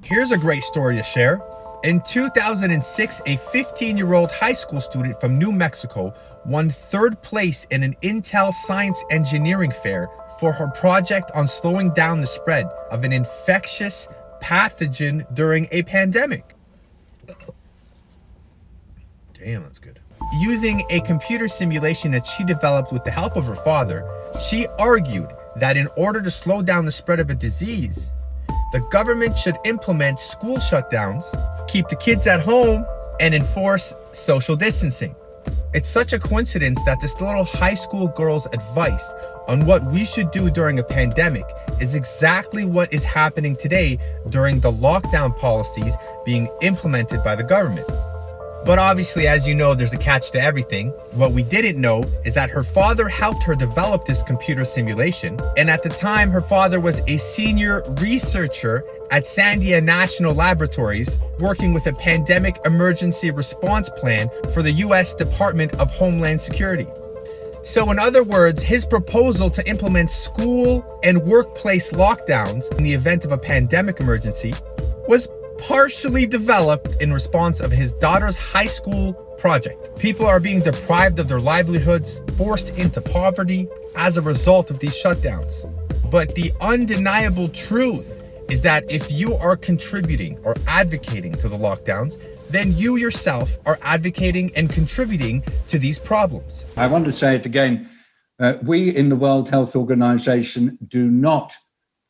Here's a great story to share. In 2006, a 15-year-old high school student from New Mexico won third place in an Intel Science Engineering Fair for her project on slowing down the spread of an infectious pathogen during a pandemic. Damn, that's good. Using a computer simulation that she developed with the help of her father, she argued that in order to slow down the spread of a disease, the government should implement school shutdowns, keep the kids at home, and enforce social distancing. It's such a coincidence that this little high school girl's advice on what we should do during a pandemic is exactly what is happening today during the lockdown policies being implemented by the government. But obviously, as you know, there's a catch to everything. What we didn't know is that her father helped her develop this computer simulation. And at the time, her father was a senior researcher at Sandia National Laboratories, working with a pandemic emergency response plan for the US Department of Homeland Security. So in other words, his proposal to implement school and workplace lockdowns in the event of a pandemic emergency was partially developed in response of his daughter's high school project. People are being deprived of their livelihoods, forced into poverty as a result of these shutdowns. But the undeniable truth is that if you are contributing or advocating to the lockdowns, then you yourself are advocating and contributing to these problems. I want to say it again. We in the World Health Organization do not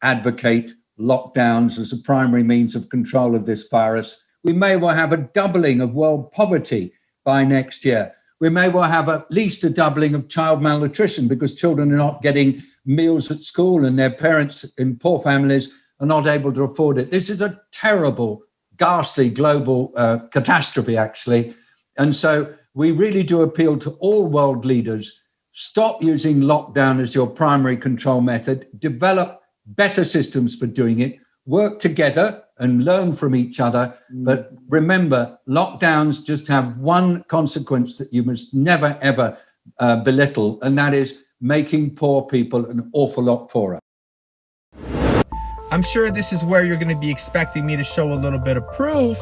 advocate lockdowns as a primary means of control of this virus. We may well have a doubling of world poverty by next year. We may well have at least a doubling of child malnutrition because children are not getting meals at school and their parents in poor families are not able to afford it. This is a terrible, ghastly global catastrophe, actually. And so we really do appeal to all world leaders. Stop using lockdown as your primary control method. Develop better systems for doing it. Work together and learn from each other. But remember, lockdowns just have one consequence that you must never, ever belittle, and that is making poor people an awful lot poorer. I'm sure this is where you're going to be expecting me to show a little bit of proof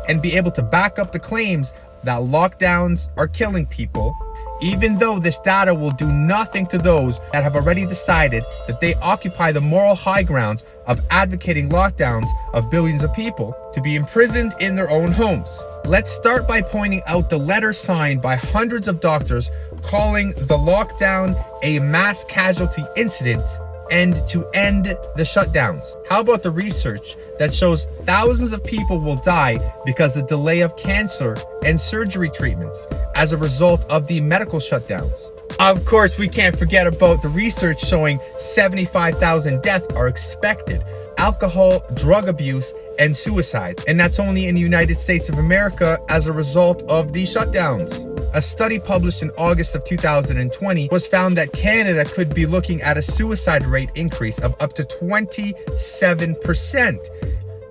and be able to back up the claims that lockdowns are killing people, even though this data will do nothing to those that have already decided that they occupy the moral high grounds of advocating lockdowns of billions of people to be imprisoned in their own homes. Let's start by pointing out the letter signed by hundreds of doctors calling the lockdown a mass casualty incident and to end the shutdowns. How about the research that shows thousands of people will die because of the delay of cancer and surgery treatments as a result of the medical shutdowns? Of course, we can't forget about the research showing 75,000 deaths are expected. Alcohol, drug abuse, and suicide. And that's only in the United States of America as a result of these shutdowns. A study published in August of 2020 was found that Canada could be looking at a suicide rate increase of up to 27%.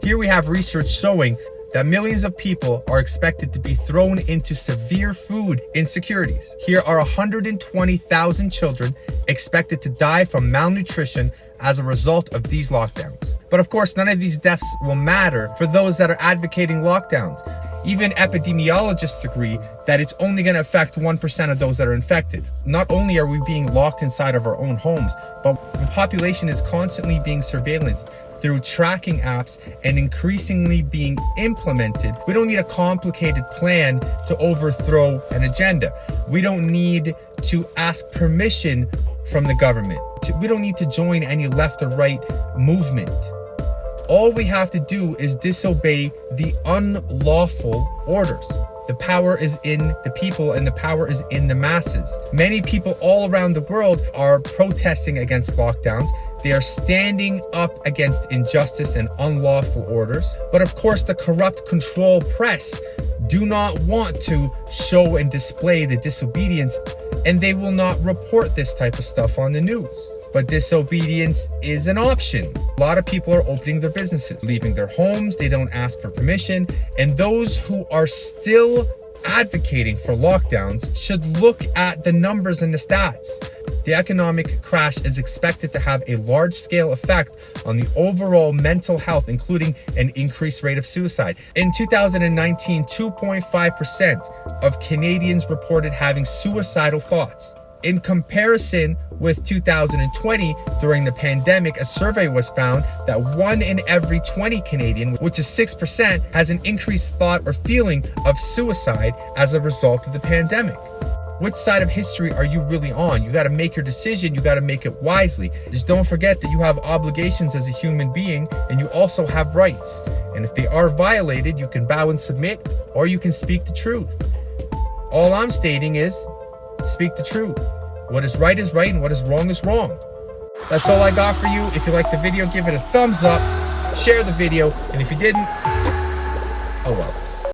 Here we have research showing that millions of people are expected to be thrown into severe food insecurities. Here are 120,000 children expected to die from malnutrition as a result of these lockdowns. But of course, none of these deaths will matter for those that are advocating lockdowns. Even epidemiologists agree that it's only going to affect 1% of those that are infected. Not only are we being locked inside of our own homes, but the population is constantly being surveillanced through tracking apps and increasingly being implemented. We don't need a complicated plan to overthrow an agenda. We don't need to ask permission from the government. We don't need to join any left or right movement. All we have to do is disobey the unlawful orders. The power is in the people and the power is in the masses. Many people all around the world are protesting against lockdowns. They are standing up against injustice and unlawful orders. But of course, the corrupt control press do not want to show and display the disobedience, and they will not report this type of stuff on the news. But disobedience is an option. A lot of people are opening their businesses, leaving their homes. They don't ask for permission. And those who are still advocating for lockdowns should look at the numbers and the stats. the economic crash is expected to have a large-scale effect on the overall mental health, including an increased rate of suicide. In 2019, 2.5% of Canadians reported having suicidal thoughts. In comparison with 2020, during the pandemic, a survey was found that 1 in every 20 Canadian, which is 6%, has an increased thought or feeling of suicide as a result of the pandemic. Which side of history are you really on? You got to make your decision. You got to make it wisely. Just don't forget that you have obligations as a human being, and you also have rights. And if they are violated, you can bow and submit, or you can speak the truth. All I'm stating is, speak the truth. What is right, and what is wrong, is wrong. That's all I got for you. If you liked the video, give it a thumbs up, share the video, and if you didn't, oh well.